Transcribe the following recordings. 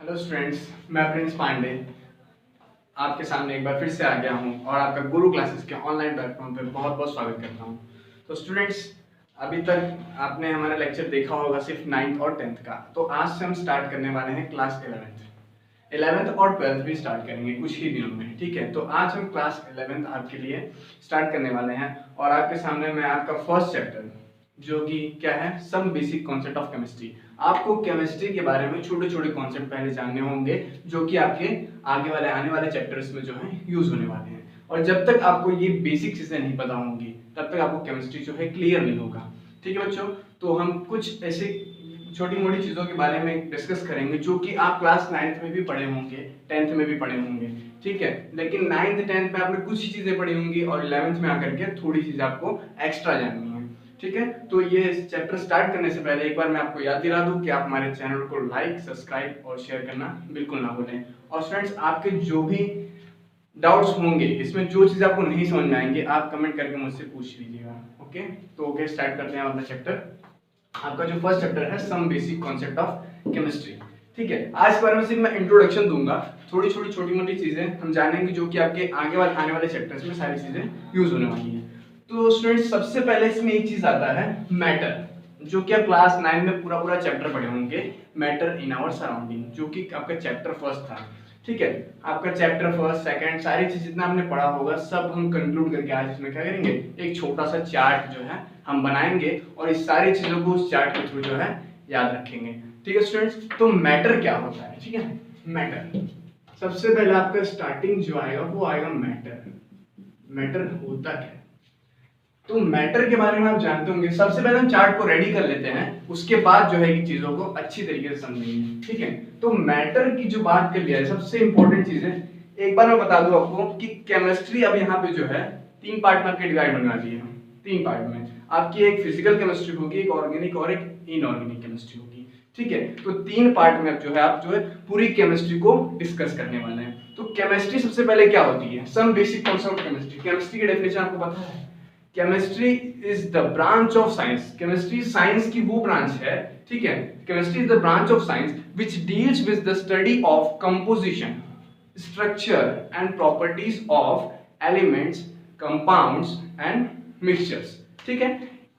Hello students, मैं Prince Pandey आपके सामने एक बार फिर से आ गया हूं और आपका गुरु क्लासेस के ऑनलाइन प्लेटफॉर्म पे बहुत बहुत स्वागत करता हूं। तो स्टूडेंट्स, अभी तक आपने हमारा लेक्चर देखा होगा सिर्फ 9th और 10th का। तो आज से हम स्टार्ट करने वाले हैं क्लास 11th और 12th भी स्टार्ट करेंगे कुछ ही दिनों में। ठीक है, तो आज हम क्लास 11th आपके लिए स्टार्ट करने वाले हैं और आपके सामने मैं आपका फर्स्ट चैप्टर जो कि क्या है, some basic concept of chemistry. आपको केमिस्ट्री के बारे में छोटे छोटे कॉन्सेप्ट पहले जानने होंगे जो कि आपके आगे वाले आने वाले चैप्टर्स में जो है यूज होने वाले हैं। और जब तक आपको ये बेसिक चीजें नहीं पता होंगी तब तक आपको केमिस्ट्री जो है क्लियर नहीं होगा। ठीक है बच्चों, तो हम कुछ ऐसे छोटी मोटी चीजों के बारे में डिस्कस करेंगे जो कि आप क्लास 9th में भी पढ़े होंगे, 10th में भी पढ़े होंगे। ठीक है, लेकिन 9th 10th में आपने कुछ ही चीजें पढ़ी होंगी और 11th में आकर के थोड़ी चीजें आपको एक्स्ट्रा जाननी है। ठीक है, तो ये चैप्टर स्टार्ट करने से पहले एक बार मैं आपको याद दिला दूं कि आप हमारे चैनल को लाइक, सब्सक्राइब और शेयर करना बिल्कुल ना भूलें। और स्टूडेंट्स, आपके जो भी डाउट्स होंगे, इसमें जो चीज आपको नहीं समझ में आएंगे, आप कमेंट करके मुझसे पूछ लीजिएगा। ओके, तो स्टार्ट करते हैं अपना चैप्टर। आपका जो फर्स्ट चैप्टर है some basic concept of chemistry. ठीक है, आज के बारे में सिर्फ मैं इंट्रोडक्शन दूंगा, थोड़ी छोटी मोटी चीजें हम जानेंगे जो कि आपके आगे वाले आने वाले चैप्टर्स में सारी चीजें यूज होने वाली हैं। तो स्टूडेंट्स, सबसे पहले इसमें एक चीज आता है मैटर, जो कि आप क्लास 9 में पूरा चैप्टर पढ़े होंगे, मैटर इन आवर सराउंडिंग, जो कि आपका चैप्टर फर्स्ट था। ठीक है, आपका चैप्टर फर्स्ट सेकंड सारी चीज जितना आपने पढ़ा होगा सब हम कंक्लूड करके आज इसमें क्या करेंगे, एक छोटा सा चार्ट जो है हम बनाएंगे और इस सारी चीजों को उस चार्ट के थ्रू जो है याद रखेंगे। ठीक है स्टूडेंट्स, तो मैटर क्या होता है? ठीक है, मैटर सबसे पहले आपका स्टार्टिंग जो आएगा वो आएगा मैटर। मैटर होता क्या है? तो मैटर के बारे में आप जानते होंगे। सबसे पहले हम चार्ट को रेडी कर लेते हैं, उसके बाद जो है कि चीजों को अच्छी तरीके से समझेंगे। ठीक है, तो मैटर की जो बात कर लिया है, सबसे इंपॉर्टेंट चीज है, एक बार मैं बता दूं आपको कि केमिस्ट्री अब यहाँ पे जो है 3 पार्ट में आपके डिवाइड होने वाली है। 3 पार्ट में आपकी एक फिजिकल केमिस्ट्री होगी, एक ऑर्गेनिक और एक इनऑर्गेनिक केमिस्ट्री होगी। ठीक है, तो 3 पार्ट में आप जो है पूरी केमिस्ट्री को डिस्कस करने वाले हैं। तो केमिस्ट्री सबसे पहले क्या होती है? Some basic concept of chemistry. Chemistry की डेफिनेशन आपको पता है, chemistry is the branch of science. Chemistry science की वो ब्रांच है। ठीक है, chemistry is the branch of science which deals with the study of composition, structure and properties of elements, compounds and mixtures. ठीक है,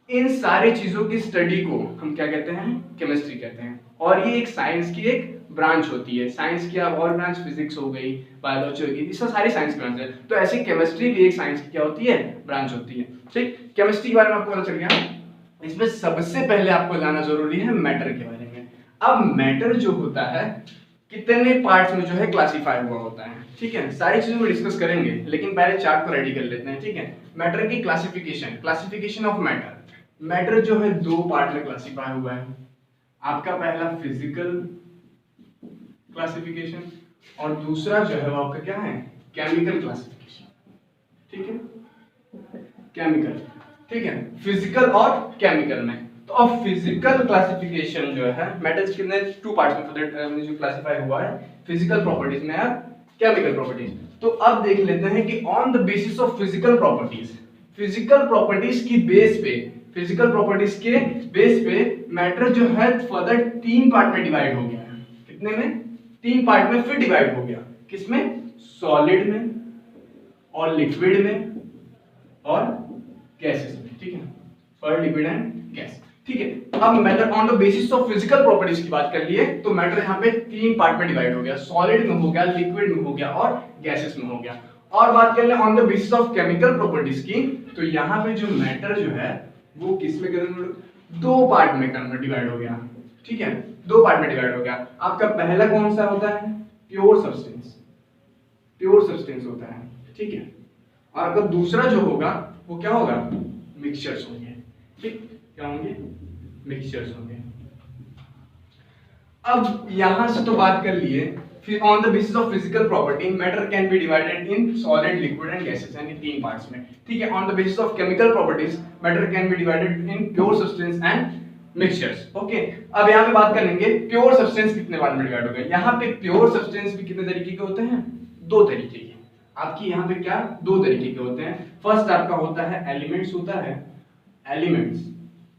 इन सारी चीजों की स्टडी को हम क्या कहते हैं? केमिस्ट्री कहते हैं। और ये एक साइंस की एक ब्रांच होती है। साइंस की और ब्रांच फिजिक्स हो गई, बायोलॉजी हो गई, ये सब सारी साइंस ब्रांच है। तो ऐसे केमिस्ट्री भी एक साइंस की क्या होती है? ब्रांच होती है। ठीक, केमिस्ट्री के बारे में आपको पता चल गया। इसमें सबसे पहले आपको जानना जरूरी है मैटर के बारे में। अब मैटर जो होता है कितने पार्ट्स में जो है क्लासिफाई हुआ होता है। ठीक है, सारी चीजों को डिस्कस करेंगे, लेकिन पहले चार्ट को रेडी कर लेते हैं। ठीक है, मैटर की क्लासिफिकेशन ऑफ मैटर। मैटर जो है 2 पार्ट में क्लासिफाई हुआ है। आपका पहला फिजिकल क्लासिफिकेशन और दूसरा जो है वो आपका क्या है? Chemical classification. ठीक है, केमिकल। ठीक है, फिजिकल और केमिकल में। तो अब फिजिकल क्लासिफिकेशन जो है मेटल्स कितने 2 पार्ट्स में जो क्लासिफाई हुआ है, फिजिकल प्रॉपर्टीज में और केमिकल प्रॉपर्टीज। तो अब देख लेते हैं कि on the basis of physical properties, physical properties की बेस पे, फिजिकल प्रॉपर्टीज के बेस पे मैटर जो है फर्दर 3 पार्ट में डिवाइड हो गया है। कितने में? 3 पार्ट में फिर डिवाइड हो गया। किसमें? सॉलिड में और लिक्विड में और गैसेस में। ठीक है, सॉलिड, लिक्विड एंड गैस। ठीक है, अब matter on the basis of physical properties की बात कर लिए तो मैटर यहाँ पे 3 पार्ट में डिवाइड हो गया। सॉलिड में हो गया, लिक्विड में हो गया और गैसेस में हो गया। और बात कर ले on the basis of chemical properties की, तो यहाँ पे जो मैटर जो है वो किसमें 2 पार्ट में डिवाइड हो गया। ठीक है, 2 पार्ट में डिवाइड हो गया। आपका पहला कौन सा होता है? Pure substance. प्योर सब्सटेंस होता है। ठीक है, और आपका दूसरा जो होगा वो क्या होगा? मिक्सचर्स होंगे। ठीक, क्या होंगे? मिक्सचर्स होंगे। अब यहां से तो बात कर लिए। फिर on the basis of physical property matter can be divided in solid, liquid and gases, यानी 3 पार्ट्स में। ठीक है, on the basis of chemical properties matter can be divided in pure substance and mixtures. Okay, अब यहाँ पे बात कर लेंगे प्योर सब्सटेंस कितने पार्ट में डिवाइड हो गए। यहाँ पे प्योर सब्सटेंस भी कितने तरीके के होते हैं? 2 तरीके के। आपकी यहाँ पे क्या 2 तरीके के होते हैं। फर्स्ट आपका होता है एलिमेंट्स, होता है एलिमेंट्स,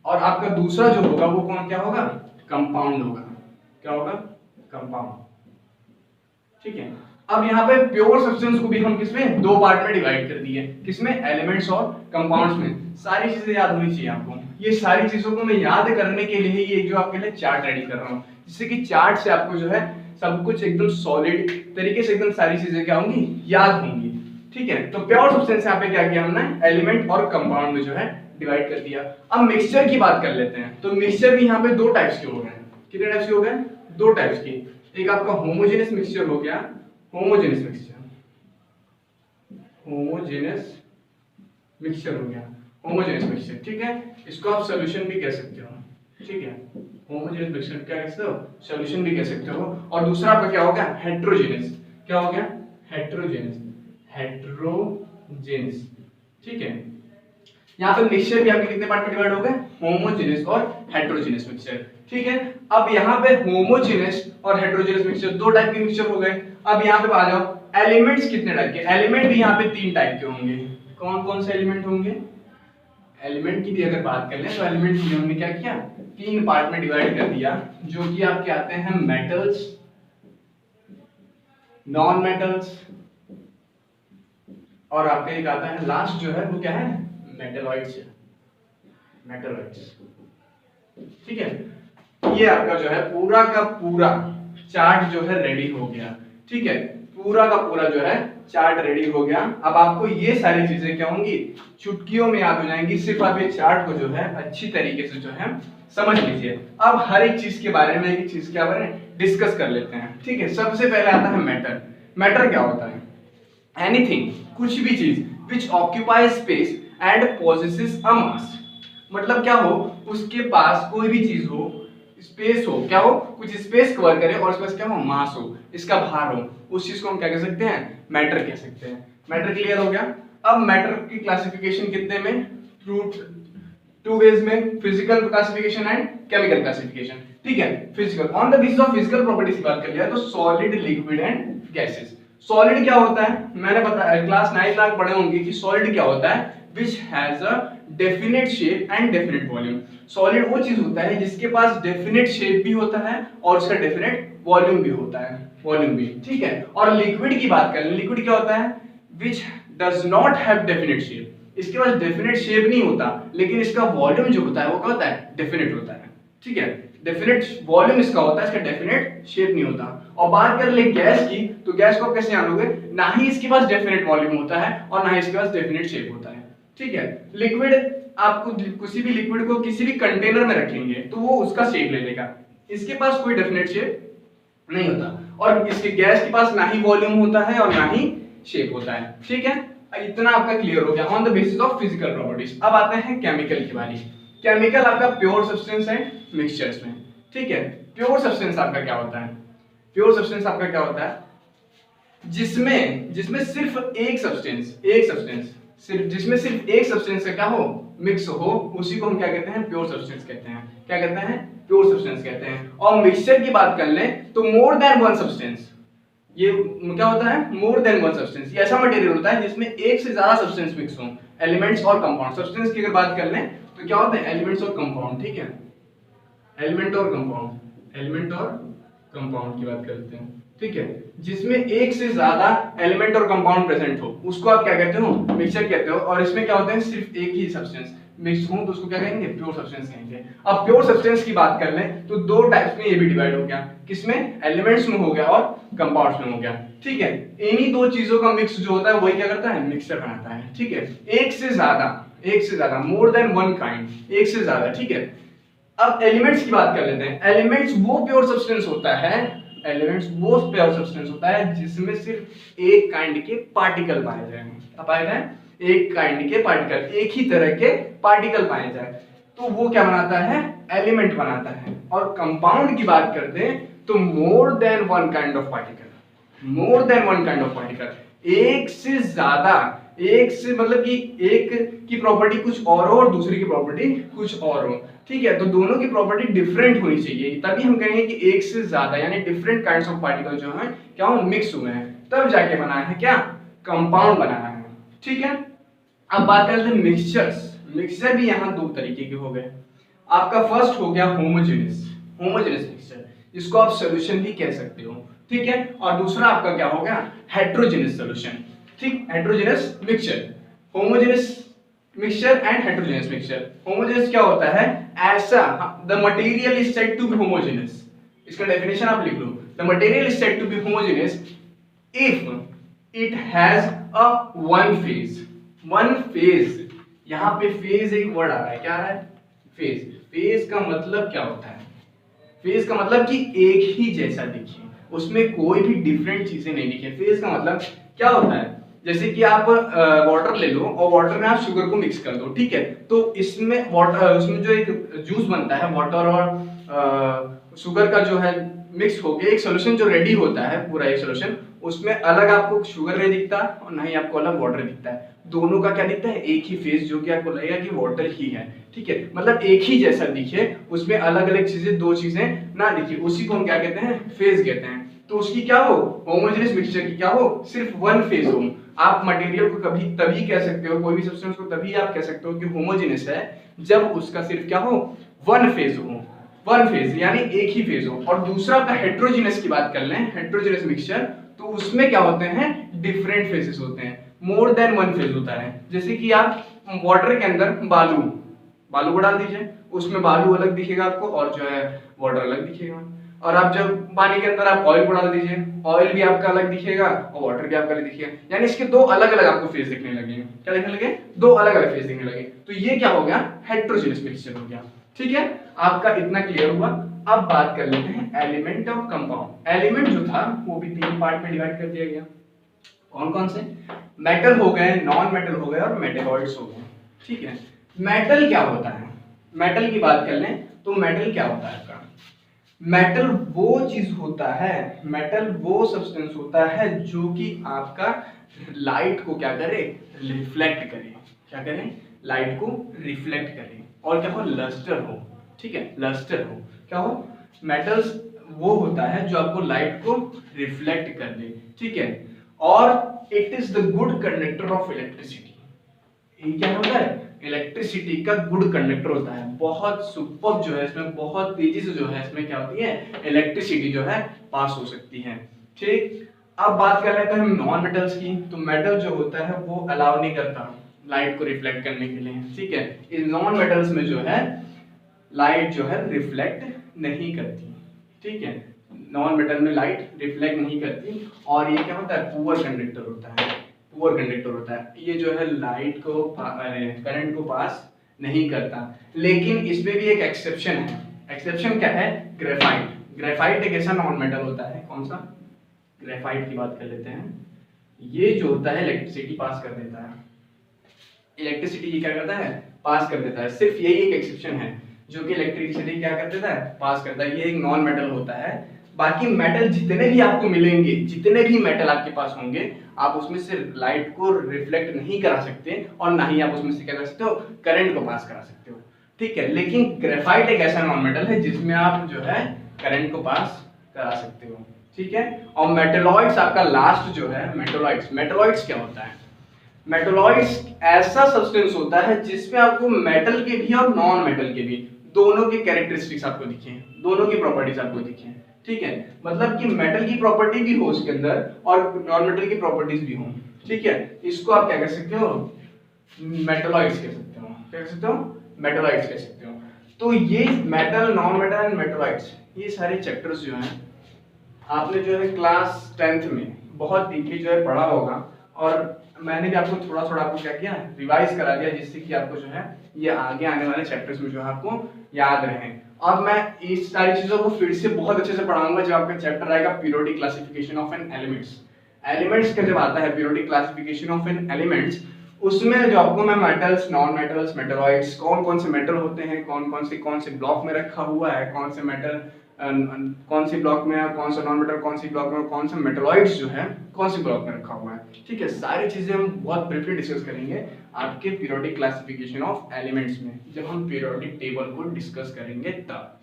और आपका दूसरा जो होगा वो कौन क्या होगा? कंपाउंड होगा। क्या होगा? कंपाउंड। ठीक है। अब यहाँ पे प्योर सब्सटेंस को भी हम किसमें, दो पार्ट में डिवाइड कर दिए, किसमें, एलिमेंट्स और कंपाउंड्स में। सारी चीजें याद होनी चाहिए आपको। ये सारी चीजों को मैं याद करने के लिए ये जो आपके लिए चार्ट रेडी कर रहा हूँ, जिससे कि चार्ट से आपको जो है सब कुछ एकदम सॉलिड तरीके से एकदम सारी चीजें क्या होंगी, याद होंगी। ठीक है, तो प्योर सब्सटेंस यहाँ पे क्या किया हमने, एलिमेंट और कंपाउंड में जो है डिवाइड कर दिया। अब मिक्सचर की बात कर लेते हैं। तो मिक्सचर भी यहाँ पे दो टाइप्स के हो गए। कितने टाइप्स के हो गए, दो टाइप्स के। एक आपका होमोजेनियस मिक्सचर हो गया, होमोजेनियस मिक्सचर, होमोजेनियस मिक्सचर हो गया, होमोजेनियस मिक्सचर। ठीक है, इसको आप सॉल्यूशन भी कह सकते हो। ठीक है, होमोजेनियस मिक्सचर क्या कह सकते हो, सॉल्यूशन भी कह सकते हो। और दूसरा आपका क्या हो गया, हेट्रोजेनियस। क्या हो गया, हेट्रोजेनियस, हेट्रोजेनियस। ठीक है, यहाँ पे मिक्सचर भी आपके कितने पार्ट में डिवाइड हो गए, होमोजेनियस और हेट्रोजेनियस मिक्सचर। ठीक है, अब यहाँ पे होमोजेनियस और हेट्रोजेनियस मिक्सचर दो टाइप के मिक्सचर हो गए। अब यहाँ पे आ जाओ, एलिमेंट्स कितने टाइप के, एलिमेंट भी यहाँ पे तीन टाइप के होंगे। कौन कौन से एलिमेंट होंगे, एलिमेंट की भी अगर बात कर लें तो एलिमेंट भी हमने क्या किया, तीन पार्ट में डिवाइड कर दिया, जो कि आपके आते हैं मेटल्स, नॉन मेटल्स, और आपका एक आता है लास्ट जो है वो क्या है, मेटलॉइड्स, मेटलॉइड्स। ठीक है, ये आपका जो है पूरा का पूरा चार्ट जो है रेडी हो गया। ठीक है, पूरा का पूरा जो है चार्ट रेडी हो गया। अब आपको ये सारी चीजें क्या होंगी, चुटकियों में याद हो जाएंगी। सिर्फ आप ये चार्ट को जो है अच्छी तरीके से जो है समझ लीजिए। अब हर एक चीज के बारे में एक चीज क्या बारे में डिस्कस कर लेते हैं। ठीक है, सबसे पहले आता है मैटर। मैटर क्या होता है, एनीथिंग, कुछ भी चीज which occupies space and possesses a mass. मतलब क्या हो, उसके पास कोई भी चीज हो, स्पेस हो, क्या हो, कुछ स्पेस कवर करे और उसके पास क्या हो, मास हो, इसका भार हो, उस चीज को हम क्या कह सकते हैं, मैटर कह सकते हैं। मैटर क्लियर हो गया। अब मैटर की क्लासिफिकेशन कितने में, थ्रू टू वेज में, physical classification and chemical classification. ठीक है, physical, on the basis of physical properties की बात कर लिया तो solid, liquid and gases. Solid क्या होता है, मैंने बताया क्लास 9 तक पढ़े होंगे कि सॉलिड क्या होता है, which has a definite shape and definite volume। Solid वो चीज होता है जिसके पास डेफिनेट शेप भी होता है और उसका डेफिनेट वॉल्यूम भी होता है, वॉल्यूम भी। ठीक है, और लिक्विड की बात करें, लिक्विड क्या होता है, which does not have definite shape। इसके पास डेफिनेट शेप नहीं होता, लेकिन इसका वॉल्यूम जो होता है वो क्या होता है, डेफिनेट होता है। ठीक है, डेफिनेट वॉल्यूम इसका होता है, इसका डेफिनेट शेप नहीं होता। और बात कर ले गैस की, तो गैस को आप कैसे जानोगे, ना ही इसके पास डेफिनेट वॉल्यूम होता है और ना ही इसके पास डेफिनेट शेप होता है। ठीक है, लिक्विड, आपको किसी भी लिक्विड को किसी भी कंटेनर में रखेंगे तो वो उसका शेप ले लेगा, इसके पास कोई डेफिनेट शेप नहीं होता। और इसके गैस के पास ना ही वॉल्यूम होता है और ना ही शेप होता है। ठीक है, इतना आपका क्लियर हो गया on the basis of physical properties. अब आते हैं केमिकल की बारी। केमिकल आपका प्योर सब्सटेंस है मिक्सचर्स में। ठीक है, प्योर सब्सटेंस आपका क्या होता है, प्योर सब्सटेंस आपका क्या होता है, जिसमें सिर्फ एक सब्सटेंस जिसमें सिर्फ एक सब्सटेंस का क्या हो, मिक्स हो, उसी को हम क्या कहते हैं, प्योर सब्सटेंस कहते हैं। क्या कहते हैं, प्योर सब्सटेंस कहते हैं। और मिक्सचर की बात कर लें तो मोर देन वन सब्सटेंस, ये क्या होता है, मोर देन वन सब्सटेंस, ये ऐसा मटेरियल होता है जिसमें एक से ज्यादा सब्सटेंस मिक्स हो, एलिमेंट्स और कंपाउंड। सब्सटेंस की अगर बात कर लें तो क्या होता है, एलिमेंट्स और कंपाउंड। ठीक है, एलिमेंट और कंपाउंड, एलिमेंट और कंपाउंड की बात करते हैं। ठीक है, जिसमें एक से ज्यादा एलिमेंट और कंपाउंड प्रेजेंट हो उसको आप क्या कहते हो, मिक्सचर कहते हो। और इसमें क्या होता है, सिर्फ एक ही सब्सटेंस मिक्स हो तो उसको क्या कहेंगे, प्योर सब्सटेंस कहेंगे। अब प्योर सब्सटेंस की बात कर लें तो दो टाइप्स में ये भी डिवाइड हो गया, किसमें, एलिमेंट्स में हो गया और कंपाउंड्स में हो गया। ठीक है, इन्हीं दो चीजों का मिक्स जो होता है वही क्या करता है, मिक्सचर बनाता है। ठीक है, एक से ज्यादा, मोर देन वन काइंड, एक से ज्यादा। ठीक है, अब एलिमेंट्स की बात कर लेते हैं। एलिमेंट्स वो प्योर सब्सटेंस होता है, एलिमेंट्स वो प्योर सब्सटेंस होता है जिसमें सिर्फ एक काइंड के पार्टिकल पाए जाए। क्या पाए जाए, एक काइंड के पार्टिकल, एक ही तरह के पार्टिकल पाए जाए तो वो क्या बनाता है, एलिमेंट बनाता है। और कंपाउंड की बात करते हैं तो more than one kind of particle, more than one kind of particle, एक से ज्यादा, एक से मतलब कि एक की प्रॉपर्टी कुछ और हो और दूसरी की प्रॉपर्टी कुछ और हो। ठीक है, तो दोनों की प्रॉपर्टी डिफरेंट होनी चाहिए, तभी हम कहेंगे कि एक से ज्यादा यानी डिफरेंट काइंड्स ऑफ पार्टिकल जो है क्या हो, मिक्स हुए हैं, तब जाके बना है क्या, कंपाउंड बनाया है। ठीक है, अब बात करते हैं मिक्सचर्स। मिक्सचर भी यहाँ दो तरीके के हो गए। आपका फर्स्ट हो गया होमोजेनियस, होमोजेनियस मिक्सचर। इसको आप सोल्यूशन भी कह सकते हो, ठीक है। और दूसरा आपका क्या हो गया, हेट्रोजेनस सोल्यूशन, ठीक। Heterogeneous mixture, homogeneous mixture and heterogeneous mixture. Homogeneous क्या होता है, ऐसा the material is said to be homogeneous, इसका डेफिनेशन आप लिख लो, the material is said to be homogeneous if it has a one phase. One phase, यहां पे फेज एक वर्ड आ रहा है, क्या आ रहा है, फेज। फेज का मतलब क्या होता है, फेज का मतलब कि एक ही जैसा दिखे, उसमें कोई भी डिफरेंट चीजें नहीं दिखे। फेज का मतलब क्या होता है, जैसे कि आप वाटर ले लो और वाटर में आप शुगर को मिक्स कर दो, ठीक है, तो इसमें वाटर, उसमें जो एक जूस बनता है वाटर और शुगर का जो है मिक्स होके एक सोल्यूशन जो रेडी होता है, पूरा एक सोल्यूशन, उसमें अलग आपको शुगर नहीं दिखता और ना ही आपको अलग वाटर दिखता है, दोनों का क्या दिखता है, एक ही फेज, जो कि आपको लगेगा कि वाटर ही है, ठीक है। मतलब एक ही जैसा दिखे, उसमें अलग अलग चीजें, दो चीजें ना दिखे, उसी को हम क्या कहते हैं, फेज कहते हैं। तो उसकी क्या हो, होमोजेनियस मिक्सचर की क्या हो, सिर्फ वन फेज हो। आप मटेरियल को कभी तभी कह सकते हो, कोई भी सब्सटेंस को तभी आप कह सकते हो कि होमोजेनियस है, जब उसका सिर्फ क्या हो, वन फेज हो, वन फेज यानी एक ही फेज हो। और दूसरा का हेट्रोजेनस की बात कर लें, हेट्रोजेनस मिक्सचर, तो उसमें क्या होते हैं, डिफरेंट फेजेस होते हैं, मोर देन वन फेज होता है। जैसे कि आप वाटर के अंदर बालू, बालू को डाल दीजिए, उसमें बालू अलग दिखेगा आपको और जो है वाटर अलग दिखेगा। और आप जब पानी के अंदर आप ऑयल को डाल दीजिए, ऑयल भी आपका अलग दिखेगा और वाटर भी आपका अलग दिखेगा, यानी इसके दो अलग अलग आपको फेज दिखने लगेंगे। क्या दिखने लगे, दो अलग अलग फेज दिखने लगे। तो ये क्या हो गया, हेट्रोजेनस मिक्सचर हो गया, ठीक है। आपका इतना क्लियर हुआ। अब बात कर लेते हैं एलिमेंट और कंपाउंड। एलिमेंट जो था वो भी तीन पार्ट में डिवाइड कर दिया गया। कौन कौन से, मेटल हो गए, नॉन मेटल हो गए और मेटेलॉइड्स हो गए, ठीक है। मेटल क्या होता है, मेटल की बात कर लें तो मेटल क्या होता है आपका, मेटल वो चीज होता है, मेटल वो सब्सटेंस होता है जो कि आपका लाइट को क्या करे, रिफ्लेक्ट करे। क्या करे, लाइट को रिफ्लेक्ट करे और क्या हो, लस्टर हो, ठीक है, लस्टर हो, क्या हो, मेटल्स वो होता है जो आपको लाइट को रिफ्लेक्ट कर दे, ठीक है। और it is the good conductor of electricity. ये क्या होता है, इलेक्ट्रिसिटी का गुड कंडक्टर होता है, बहुत सुपर जो है इसमें, बहुत तेजी से जो है इसमें क्या होती है, इलेक्ट्रिसिटी जो है पास हो सकती है, ठीक। अब बात कर लेते हैं हम नॉन मेटल्स की। तो मेटल जो होता है वो अलाउ नहीं करता लाइट को रिफ्लेक्ट करने के लिए, ठीक है। इस नॉन मेटल्स में जो है लाइट जो है रिफ्लेक्ट नहीं करती, ठीक है, नॉन मेटल में लाइट रिफ्लेक्ट नहीं करती। और ये क्या होता है, पुअर कंडक्टर होता है, पुअर कंडक्टर होता है, ये जो है लाइट को, करंट को पास नहीं करता। लेकिन इसमें भी एक एक्सेप्शन है। एक्सेप्शन क्या है, ग्रेफाइट। ग्रेफाइट एक ऐसा नॉन मेटल होता है, कौन सा, ग्रेफाइट की बात कर लेते हैं। ये जो होता है इलेक्ट्रिसिटी पास कर देता है, इलेक्ट्रिसिटी ये क्या करता है, पास कर देता है। सिर्फ यही एक एक्सेप्शन है जो कि इलेक्ट्रिसिटी क्या कर देता है, पास करता है। ये एक नॉन मेटल होता है। बाकी मेटल जितने भी आपको मिलेंगे, जितने भी मेटल आपके पास होंगे, आप उसमें से लाइट को रिफ्लेक्ट नहीं करा सकते और ना ही आप उसमें से क्या कर सकते हो, करंट को पास करा सकते हो, ठीक है। लेकिन ग्रेफाइट एक ऐसा नॉन मेटल है जिसमें आप जो है करंट को पास करा सकते हो, ठीक है। और मेटलॉइड्स आपका लास्ट जो है, मेटलॉइड्स। मेटलॉइड्स क्या होता है, मेटलॉइड्स ऐसा सब्सटेंस होता है जिसमें आपको मेटल के भी और नॉन मेटल के भी दोनों के कैरेक्टरिस्टिक्स आपको दिखे, दोनों की प्रॉपर्टीज आपको दिखे, ठीक है। मतलब कि मेटल की प्रॉपर्टी भी हो उसके अंदर और नॉन मेटल की प्रॉपर्टीज भी हो, ठीक है। इसको आप क्या कह सकते हो, मेटलॉइड्स कह सकते हो। क्या कह सकते हो, मेटलॉइड्स कह सकते हो। तो ये metal, non metal and metalloids, ये सारे चैप्टर्स जो हैं आपने जो है क्लास 10th में बहुत डीपली जो है पढ़ा होगा। और मैंने भी आपको थोड़ा थोड़ा आपको क्या किया, रिवाइज करा दिया, जिससे कि आपको जो है ये आगे आने वाले चैप्टर्स में जो है आपको याद रहे। अब मैं इस सारी चीजों को फिर से बहुत अच्छे से पढ़ाऊंगा जब आपका चैप्टर आएगा periodic classification of an elements. Elements का जब आता है periodic classification of an elements, उसमें जो आपको मैं मेटल्स, नॉन मेटल्स, मेटलॉइड्स, कौन कौन से मेटल होते हैं, कौन से ब्लॉक में रखा हुआ है, कौन से मेटल कौन सी ब्लॉक में है, कौन सा नॉन मेटल कौन सी ब्लॉक में, कौन सा मेटलॉइड्स जो है कौन सी ब्लॉक में रखा हुआ है, ठीक है। सारी चीजें हम बहुत ब्रीफली डिस्कस करेंगे आपके पीरियोडिक क्लासिफिकेशन ऑफ एलिमेंट्स में, जब हम पीरियोडिक टेबल को डिस्कस करेंगे तब,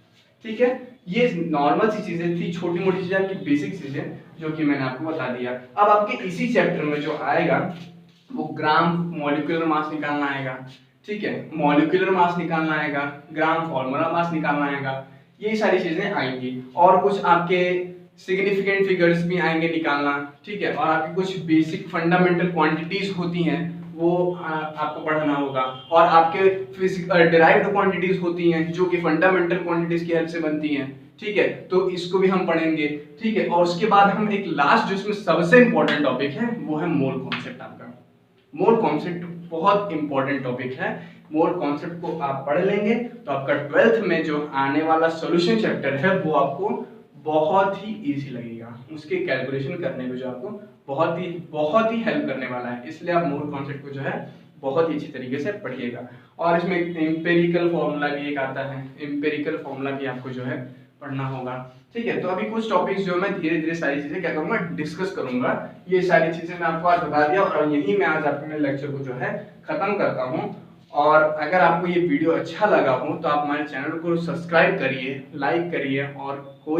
ठीक है। ये नॉर्मल सी चीजें थी, छोटी मोटी चीजें, आपकी बेसिक चीजें जो कि मैंने आपको बता दिया। अब आपके इसी चैप्टर में जो आएगा वो ग्राम मॉलिक्यूलर मास निकालना आएगा, ठीक है, मॉलिक्यूलर मास निकालना आएगा, ग्राम फॉर्मूला मास निकालना आएगा, ये सारी चीजें आएंगी, और कुछ आपके सिग्निफिकेंट फिगर्स भी आएंगे निकालना, ठीक है, और आपकी कुछ बेसिक फंडामेंटल क्वांटिटीज होती हैं वो आपको पढ़ना होगा, और आपके फिजिकल डिराइव्ड क्वांटिटीज होती हैं जो कि फंडामेंटल क्वांटिटीज की हेल्प से बनती हैं, ठीक है, तो इसको भी हम पढ़ेंगे, ठीक है। और उसके बाद हम एक लास्ट जो इसमें सबसे इंपॉर्टेंट टॉपिक है वो है मोल कॉन्सेप्ट। आपका मोल कॉन्सेप्ट बहुत इंपॉर्टेंट टॉपिक है। मोल कॉन्सेप्ट को आप पढ़ लेंगे तो आपका 12th में जो आने वाला सॉल्यूशन चैप्टर है वो आपको बहुत ही इजी लगेगा, उसके कैलकुलेशन करने में जो आपको बहुत ही हेल्प करने वाला है। इसलिए आप मोल कॉन्सेप्ट को जो है बहुत ही अच्छी तरीके से पढ़िएगा। और इसमें एम्पेरिकल फॉर्मूला भी एक आता है, एम्पेरिकल फॉर्मूला भी आपको जो है पढ़ना होगा, ठीक है। तो अभी कुछ टॉपिक्स जो मैं धीरे धीरे सारी चीजें क्या करूंगा, डिस्कस करूंगा। ये सारी चीजें मैं आपको आज बता दिया और यही मैं आज अपने लेक्चर को जो है खत्म करता हूँ। और अगर आपको ये वीडियो अच्छा लगा हो तो आप हमारे चैनल को सब्सक्राइब करिए, लाइक करिए, और कोई